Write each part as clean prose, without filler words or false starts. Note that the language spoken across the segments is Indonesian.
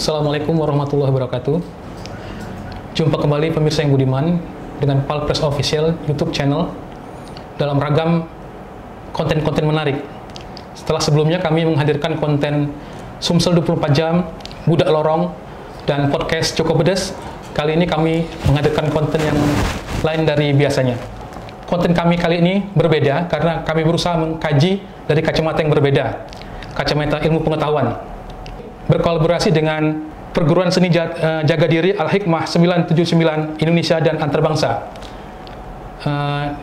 Assalamualaikum warahmatullahi wabarakatuh. Jumpa kembali pemirsa yang budiman dengan Palpres Official YouTube channel dalam ragam konten-konten menarik. Setelah sebelumnya kami menghadirkan konten Sumsel 24 jam, Budak Lorong, dan podcast Cukup Pedes, kali ini kami menghadirkan konten yang lain dari biasanya. Konten kami kali ini berbeda karena kami berusaha mengkaji dari kacamata yang berbeda, kacamata ilmu pengetahuan. Berkolaborasi dengan Perguruan Seni Jaga Diri Al-Hikmah 979 Indonesia dan Antarbangsa.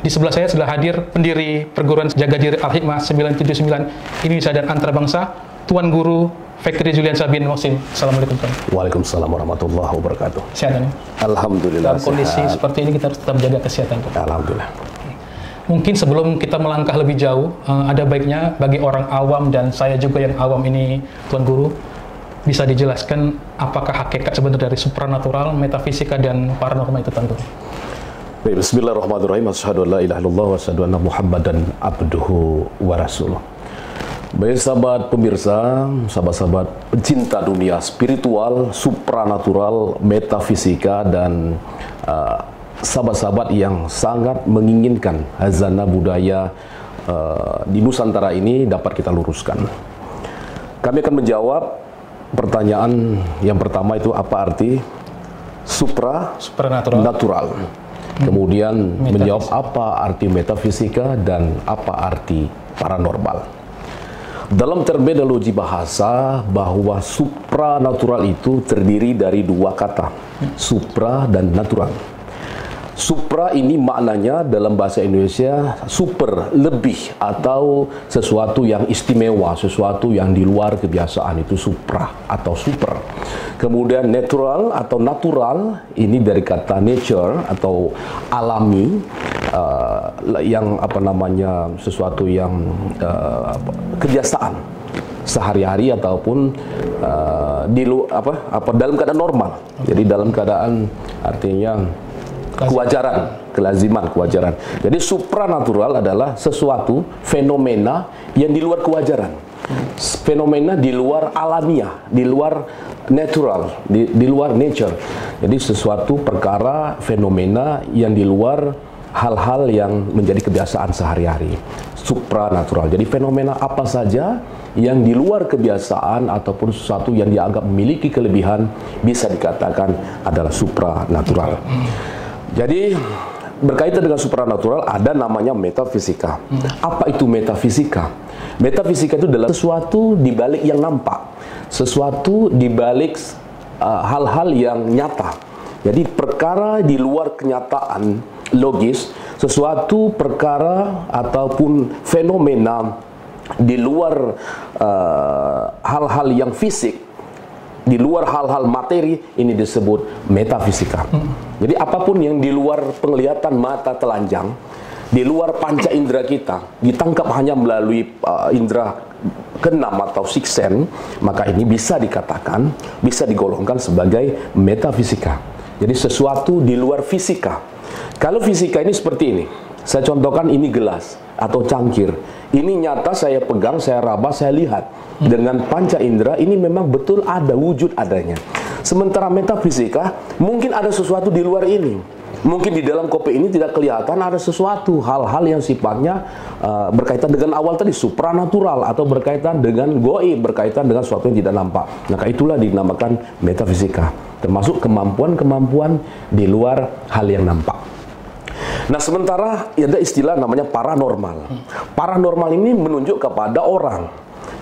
Di sebelah saya sudah hadir pendiri Perguruan Jaga Diri Al-Hikmah 979 Indonesia dan Antarbangsa, Tuan Guru Fikri Juliansyah bin Muhsin. Assalamualaikum. Waalaikumsalam warahmatullahi wabarakatuh. Sehat ya? Alhamdulillah. Dalam kondisi sehat. seperti ini kita harus tetap jaga kesehatan. Alhamdulillah. Mungkin sebelum kita melangkah lebih jauh, ada baiknya bagi orang awam dan saya juga yang awam ini, Tuan Guru, bisa dijelaskan apakah hakikat sebenarnya dari supranatural, metafisika, dan paranormal itu, Tuan Guru? Baik, bismillahirrahmanirrahim. Asyhadu an la ilaha illallah wa asyhadu anna Muhammadan abduhu wa rasuluh. Baik sahabat pemirsa, sahabat-sahabat pencinta dunia spiritual, supranatural, metafisika, dan sahabat-sahabat yang sangat menginginkan hazanah budaya di Nusantara ini dapat kita luruskan. Kami akan menjawab pertanyaan yang pertama, itu apa arti supranatural. Kemudian menjawab apa arti metafisika dan apa arti paranormal. Dalam terminologi bahasa, bahwa supranatural itu terdiri dari dua kata, supra dan natural. Supra ini maknanya dalam bahasa Indonesia super, lebih, atau sesuatu yang istimewa, sesuatu yang di luar kebiasaan, itu supra atau super. Kemudian natural atau natural, ini dari kata nature atau alami, yang sesuatu yang kebiasaan sehari-hari ataupun dalam keadaan normal. Jadi dalam keadaan artinya kewajaran, kelaziman, kewajaran. Jadi supranatural adalah sesuatu fenomena yang di luar kewajaran, fenomena di luar alamiah, di luar natural, di luar nature. Jadi sesuatu perkara, fenomena yang di luar hal-hal yang menjadi kebiasaan sehari-hari, supranatural. Jadi fenomena apa saja yang di luar kebiasaan ataupun sesuatu yang dianggap memiliki kelebihan bisa dikatakan adalah supranatural. Jadi berkaitan dengan supranatural ada namanya metafisika. Apa itu metafisika? Metafisika itu adalah sesuatu di balik yang nampak, sesuatu di balik hal-hal yang nyata. Jadi perkara di luar kenyataan logis, sesuatu perkara ataupun fenomena di luar hal-hal yang fisik, di luar hal-hal materi, ini disebut metafisika. Jadi apapun yang di luar penglihatan mata telanjang, di luar panca indera kita, ditangkap hanya melalui indera keenam atau sixth sense, maka ini bisa dikatakan, bisa digolongkan sebagai metafisika. Jadi sesuatu di luar fisika. Kalau fisika ini seperti ini, saya contohkan, ini gelas atau cangkir. Ini nyata, saya pegang, saya raba, saya lihat. Dengan panca indera ini memang betul ada, wujud adanya. Sementara metafisika, mungkin ada sesuatu di luar ini. Mungkin di dalam kopi ini tidak kelihatan ada sesuatu, hal-hal yang sifatnya berkaitan dengan awal tadi, supranatural, atau berkaitan dengan goib, berkaitan dengan sesuatu yang tidak nampak. Maka itulah dinamakan metafisika, termasuk kemampuan-kemampuan di luar hal yang nampak. Nah, sementara ada istilah namanya paranormal. Paranormal ini menunjuk kepada orang,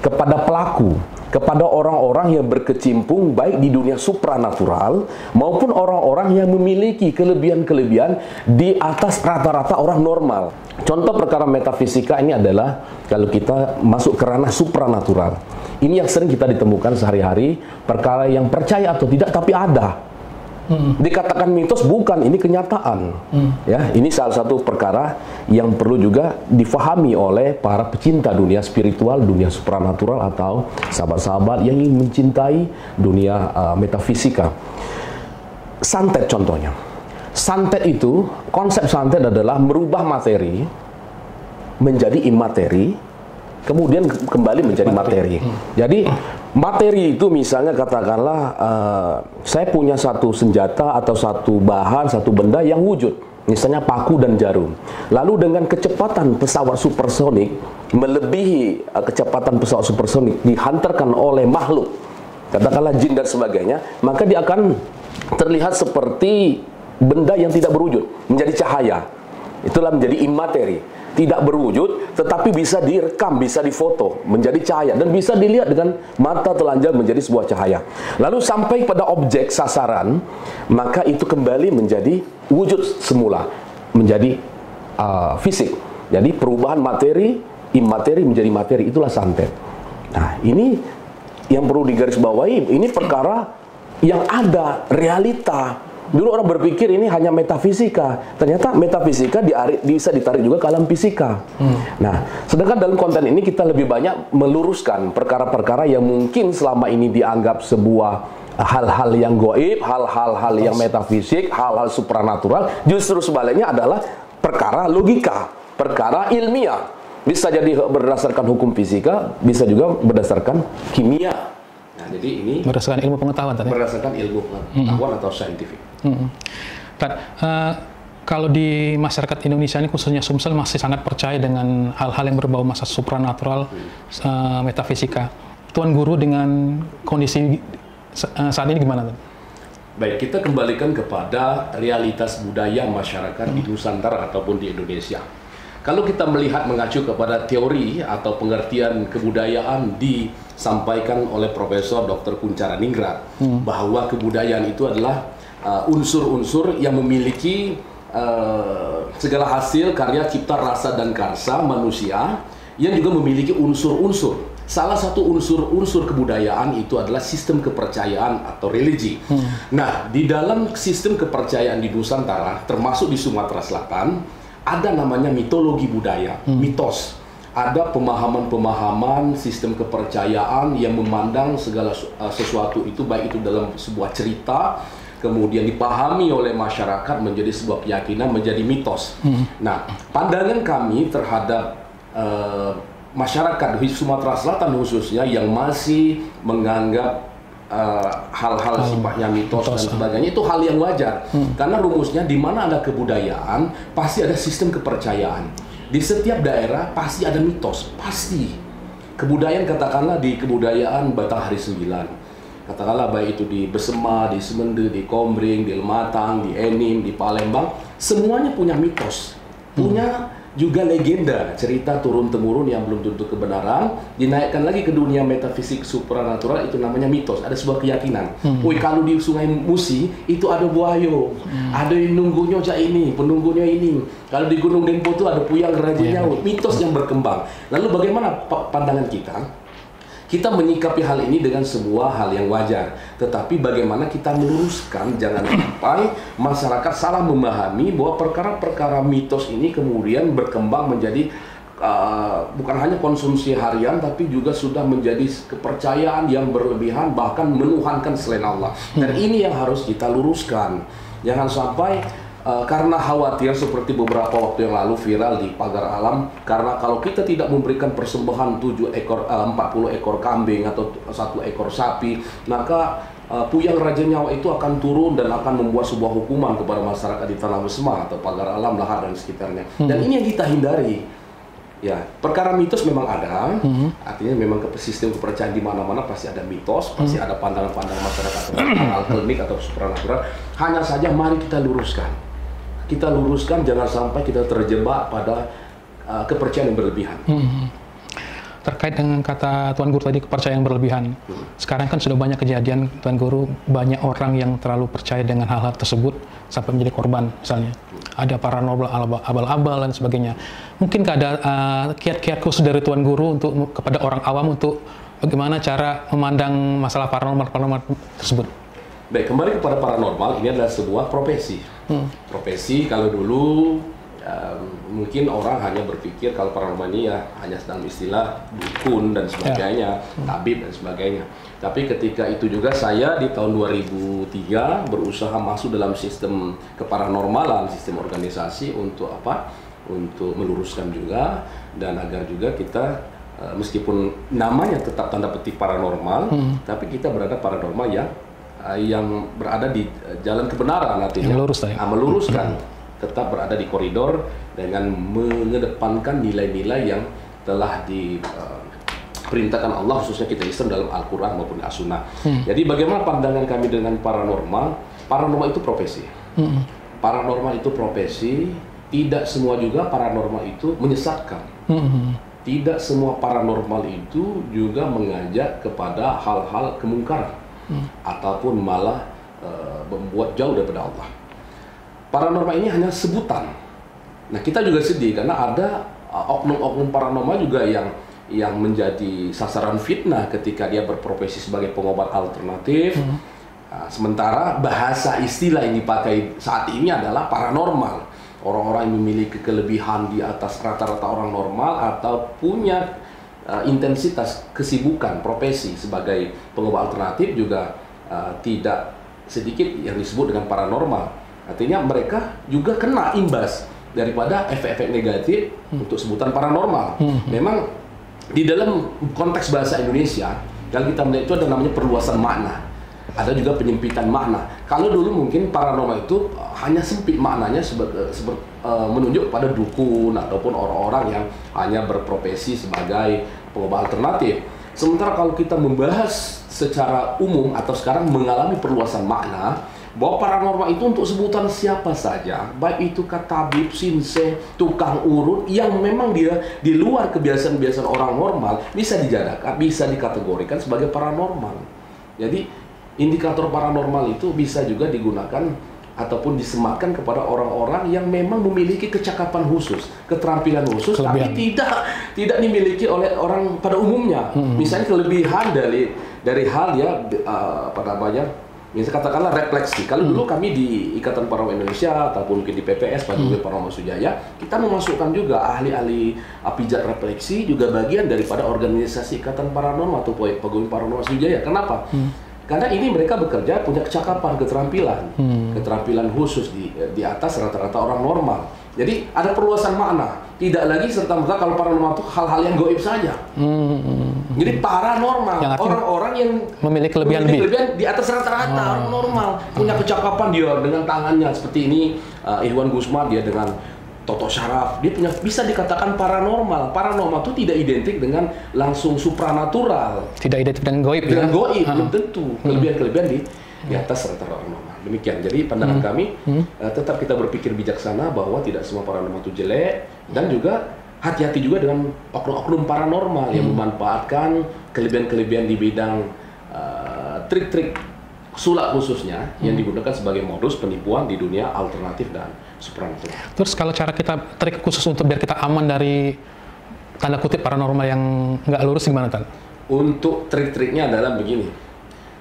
kepada pelaku, kepada orang-orang yang berkecimpung baik di dunia supranatural maupun orang-orang yang memiliki kelebihan-kelebihan di atas rata-rata orang normal. Contoh perkara metafisika ini adalah kalau kita masuk ke ranah supranatural. Ini yang sering kita ditemukan sehari-hari, perkara yang percaya atau tidak tapi ada. Dikatakan mitos, bukan, ini kenyataan. Ya, ini salah satu perkara yang perlu juga difahami oleh para pecinta dunia spiritual, dunia supranatural, atau sahabat-sahabat yang ingin mencintai dunia metafisika. Santet contohnya. Santet itu, konsep santet adalah merubah materi menjadi imateri, kemudian kembali menjadi materi. Jadi materi itu misalnya katakanlah saya punya satu senjata atau satu bahan, satu benda yang wujud, misalnya paku dan jarum. Lalu dengan kecepatan pesawat supersonik melebihi kecepatan pesawat supersonik dihantarkan oleh makhluk, katakanlah jin dan sebagainya, maka dia akan terlihat seperti benda yang tidak berwujud, menjadi cahaya. Itulah menjadi imateri, tidak berwujud tetapi bisa direkam, bisa difoto menjadi cahaya dan bisa dilihat dengan mata telanjang menjadi sebuah cahaya. Lalu sampai pada objek sasaran, maka itu kembali menjadi wujud semula, menjadi fisik. Jadi perubahan materi, imateri menjadi materi, itulah santet. Nah, ini yang perlu digarisbawahi, ini perkara yang ada, realita. Dulu orang berpikir ini hanya metafisika, ternyata metafisika bisa ditarik juga ke alam fisika. Nah, sedangkan dalam konten ini kita lebih banyak meluruskan perkara-perkara yang mungkin selama ini dianggap sebuah hal-hal yang goib, hal-hal yang metafisik, hal-hal supranatural, justru sebaliknya adalah perkara logika, perkara ilmiah. Bisa jadi berdasarkan hukum fisika, bisa juga berdasarkan kimia. Nah, jadi ini berdasarkan ilmu pengetahuan tadi. Berdasarkan ilmu pengetahuan atau saintifik. Kalau di masyarakat Indonesia ini khususnya Sumsel masih sangat percaya dengan hal-hal yang berbau masa supranatural, metafisika. Tuan Guru dengan kondisi saat ini gimana? Baik, kita kembalikan kepada realitas budaya masyarakat di Nusantara ataupun di Indonesia. Kalau kita melihat mengacu kepada teori atau pengertian kebudayaan disampaikan oleh Profesor Dr. Kuncharaningrat, bahwa kebudayaan itu adalah unsur-unsur yang memiliki segala hasil karya cipta rasa dan karsa manusia yang juga memiliki unsur-unsur. Salah satu unsur-unsur kebudayaan itu adalah sistem kepercayaan atau religi. Nah, di dalam sistem kepercayaan di Nusantara, termasuk di Sumatera Selatan, ada namanya mitologi budaya, mitos. Ada pemahaman-pemahaman sistem kepercayaan yang memandang segala sesuatu itu, baik itu dalam sebuah cerita, kemudian dipahami oleh masyarakat menjadi sebuah keyakinan, menjadi mitos. Nah, pandangan kami terhadap masyarakat di Sumatera Selatan khususnya yang masih menganggap hal-hal sifatnya mitos dan sebagainya itu hal yang wajar, karena rumusnya di mana ada kebudayaan pasti ada sistem kepercayaan. Di setiap daerah pasti ada mitos, pasti. Kebudayaan, katakanlah di kebudayaan Batanghari 9, katakanlah baik itu di Besema, di Semende, di Kombring, di Lematang, di Enim, di Palembang, semuanya punya mitos, punya juga legenda, cerita turun-temurun yang belum tentu kebenaran, dinaikkan lagi ke dunia metafisik supranatural, itu namanya mitos, ada sebuah keyakinan. Kalau di Sungai Musi itu ada buayo, ada yang nunggunya ini, penunggunya ini. Kalau di Gunung Dempo itu ada puyang raja nyaut, mitos yang berkembang. Lalu bagaimana pandangan kita? Kita menyikapi hal ini dengan sebuah hal yang wajar, tetapi bagaimana kita meluruskan, jangan sampai masyarakat salah memahami bahwa perkara-perkara mitos ini kemudian berkembang menjadi bukan hanya konsumsi harian, tapi juga sudah menjadi kepercayaan yang berlebihan, bahkan menuhankan selain Allah. Dan ini yang harus kita luruskan. Jangan sampai karena khawatir seperti beberapa waktu yang lalu viral di Pagar Alam, karena kalau kita tidak memberikan persembahan 40 ekor kambing atau 1 ekor sapi, maka puyang Raja Nyawa itu akan turun dan akan membuat sebuah hukuman kepada masyarakat di Tanah Besema atau Pagar Alam, Lahar dan sekitarnya. Dan ini yang kita hindari. Ya, perkara mitos memang ada, artinya memang sistem kepercayaan di mana-mana pasti ada mitos, pasti ada pandangan-pandangan masyarakat tentang alkemik atau supranatural. Hanya saja mari kita luruskan. Kita luruskan, jangan sampai kita terjebak pada kepercayaan yang berlebihan. Terkait dengan kata Tuan Guru tadi, kepercayaan berlebihan. Sekarang kan sudah banyak kejadian, Tuan Guru, banyak orang yang terlalu percaya dengan hal-hal tersebut sampai menjadi korban, misalnya. Ada paranormal, abal-abal dan sebagainya. Mungkinkah ada kiat-kiat khusus dari Tuan Guru untuk kepada orang awam untuk bagaimana cara memandang masalah paranormal tersebut? Baik, kembali kepada paranormal, ini adalah sebuah profesi. Profesi, kalau dulu mungkin orang hanya berpikir kalau paranormal ini ya hanya sedang istilah dukun dan sebagainya, tabib dan sebagainya. Tapi ketika itu juga saya di tahun 2003 berusaha masuk dalam sistem keparanormalan, sistem organisasi untuk apa? Untuk meluruskan juga, dan agar juga kita meskipun namanya tetap tanda petik paranormal, tapi kita berada paranormal yang berada di jalan kebenaran, artinya yang lurus, meluruskan, tetap berada di koridor dengan mengedepankan nilai-nilai yang telah diperintahkan Allah, khususnya kita Islam dalam Al-Quran maupun As-Sunnah. Jadi bagaimana pandangan kami dengan paranormal? Paranormal itu profesi. Paranormal itu profesi. Tidak semua juga paranormal itu menyesatkan. Tidak semua paranormal itu juga mengajak kepada hal-hal kemungkaran ataupun malah membuat jauh daripada Allah. Paranormal ini hanya sebutan. Nah, kita juga sedih karena ada oknum-oknum paranormal juga yang menjadi sasaran fitnah ketika dia berprofesi sebagai pengobat alternatif. Sementara bahasa istilah yang dipakai saat ini adalah paranormal. Orang-orang yang memiliki kelebihan di atas rata-rata orang normal atau punya intensitas kesibukan profesi sebagai pengobat alternatif juga tidak sedikit yang disebut dengan paranormal. Artinya mereka juga kena imbas daripada efek-efek negatif untuk sebutan paranormal. Memang di dalam konteks bahasa Indonesia, kalau kita melihat itu ada namanya perluasan makna. Ada juga penyempitan makna. Kalau dulu mungkin paranormal itu hanya sempit maknanya menunjuk pada dukun ataupun orang-orang yang hanya berprofesi sebagai pengobat alternatif. Sementara kalau kita membahas secara umum atau sekarang mengalami perluasan makna, bahwa paranormal itu untuk sebutan siapa saja, baik itu tabib, sinse, tukang urut yang memang dia di luar kebiasaan-kebiasaan orang normal bisa dijadikan, bisa dikategorikan sebagai paranormal. Jadi indikator paranormal itu bisa juga digunakan ataupun disematkan kepada orang-orang yang memang memiliki kecakapan khusus, keterampilan khusus, tapi tidak dimiliki oleh orang pada umumnya. Misalnya kelebihan dari hal misalnya katakanlah refleksi. Kalau dulu kami di Ikatan Paranormal Indonesia ataupun mungkin di PPS, Paguyuban Paranormal Sujaya, kita memasukkan juga ahli-ahli pijat refleksi juga bagian daripada organisasi Ikatan Paranormal atau Paguyuban Paranormal Sujaya. Kenapa? Karena ini mereka bekerja punya kecakapan, keterampilan khusus di atas rata-rata orang normal. Jadi ada perluasan makna. Tidak lagi serta-merta kalau paranormal itu hal-hal yang gaib saja. Jadi paranormal, orang-orang yang memiliki kelebihan di atas rata-rata orang normal, punya kecakapan dia dengan tangannya seperti ini. Ikhwan Gusma dia dengan Toto Syaraf, dia bisa dikatakan paranormal. Paranormal itu tidak identik dengan langsung supranatural. Tidak identik dengan goib. Dengan goib, belum tentu. Kelebihan-kelebihan di atas rata-rata orang normal. Demikian. Jadi pandangan kami, tetap kita berpikir bijaksana bahwa tidak semua paranormal itu jelek, dan juga hati-hati juga dengan oknum-oknum paranormal yang memanfaatkan kelebihan-kelebihan di bidang trik-trik sulap khususnya yang digunakan sebagai modus penipuan di dunia alternatif dan supranatural. Terus kalau cara kita trik khusus untuk biar kita aman dari tanda kutip paranormal yang nggak lurus gimana, Tan? Untuk trik-triknya adalah begini.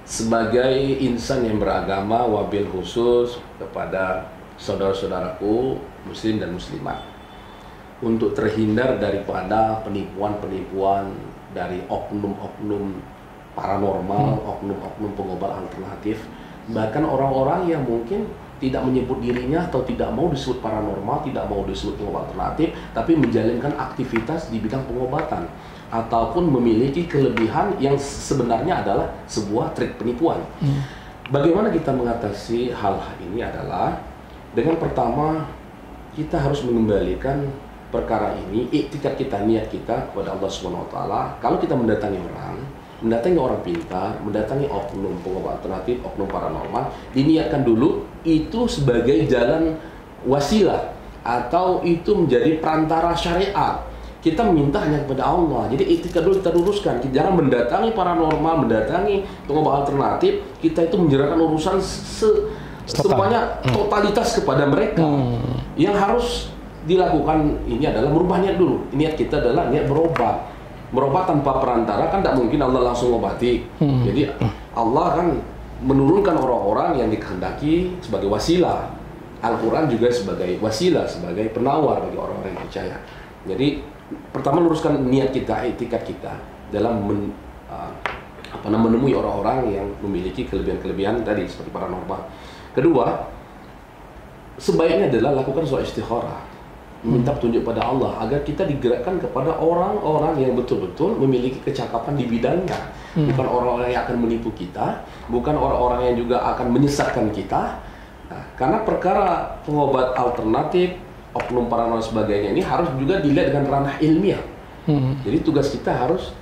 Sebagai insan yang beragama, wabil khusus kepada saudara-saudaraku muslim dan muslimat, untuk terhindar daripada penipuan-penipuan dari oknum-oknum paranormal, oknum-oknum pengobat alternatif, bahkan orang-orang yang mungkin tidak menyebut dirinya atau tidak mau disebut paranormal, tidak mau disebut pengobat alternatif, tapi menjalankan aktivitas di bidang pengobatan ataupun memiliki kelebihan yang sebenarnya adalah sebuah trik penipuan. Bagaimana kita mengatasi hal ini adalah dengan pertama kita harus mengembalikan perkara ini, iktikad kita, niat kita kepada Allah SWT. Kalau kita mendatangi orang pintar, mendatangi oknum pengobat alternatif, oknum paranormal, diniatkan dulu itu sebagai jalan wasilah atau itu menjadi perantara syariat. Kita meminta hanya kepada Allah. Jadi iktikad dulu kita luruskan. Jangan mendatangi paranormal, mendatangi pengobat alternatif, kita itu menyerahkan urusan semuanya totalitas kepada mereka. Yang harus dilakukan ini adalah merubah niat dulu. Niat kita adalah niat berobat. Berobat tanpa perantara kan tidak mungkin Allah langsung obati. Jadi Allah kan menurunkan orang-orang yang dikehendaki sebagai wasilah. Al-Quran juga sebagai wasilah, sebagai penawar bagi orang-orang yang percaya. Jadi pertama luruskan niat kita, iktikad kita dalam menemui orang-orang yang memiliki kelebihan-kelebihan tadi seperti paranormal. Kedua, sebaiknya adalah lakukan sholat istikharah. meminta petunjuk pada Allah agar kita digerakkan kepada orang-orang yang betul-betul memiliki kecakapan di bidangnya, bukan orang-orang yang akan menipu kita, bukan orang-orang yang juga akan menyesatkan kita. Nah, karena perkara pengobat alternatif, oknum paranormal sebagainya ini harus juga dilihat dengan ranah ilmiah. Jadi tugas kita harus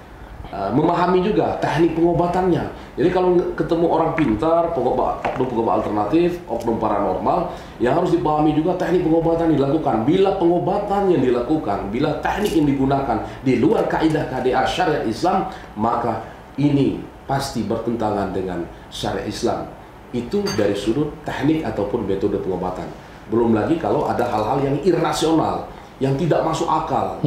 memahami juga teknik pengobatannya. Jadi kalau ketemu orang pintar, oknum alternatif, oknum paranormal, yang harus dipahami juga teknik pengobatan yang dilakukan. Bila pengobatan yang dilakukan, bila teknik yang digunakan di luar kaidah KDA syariat Islam, maka ini pasti bertentangan dengan syariat Islam. Itu dari sudut teknik ataupun metode pengobatan. Belum lagi kalau ada hal-hal yang irasional, yang tidak masuk akal.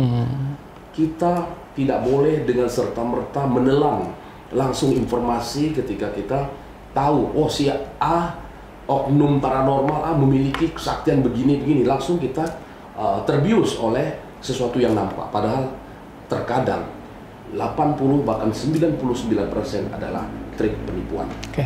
Kita tidak boleh dengan serta-merta menelan langsung informasi ketika kita tahu, oh si A, oknum paranormal A memiliki kesaktian begini-begini. Langsung kita terbius oleh sesuatu yang nampak. Padahal terkadang 80 bahkan 99% adalah trik penipuan. Oke.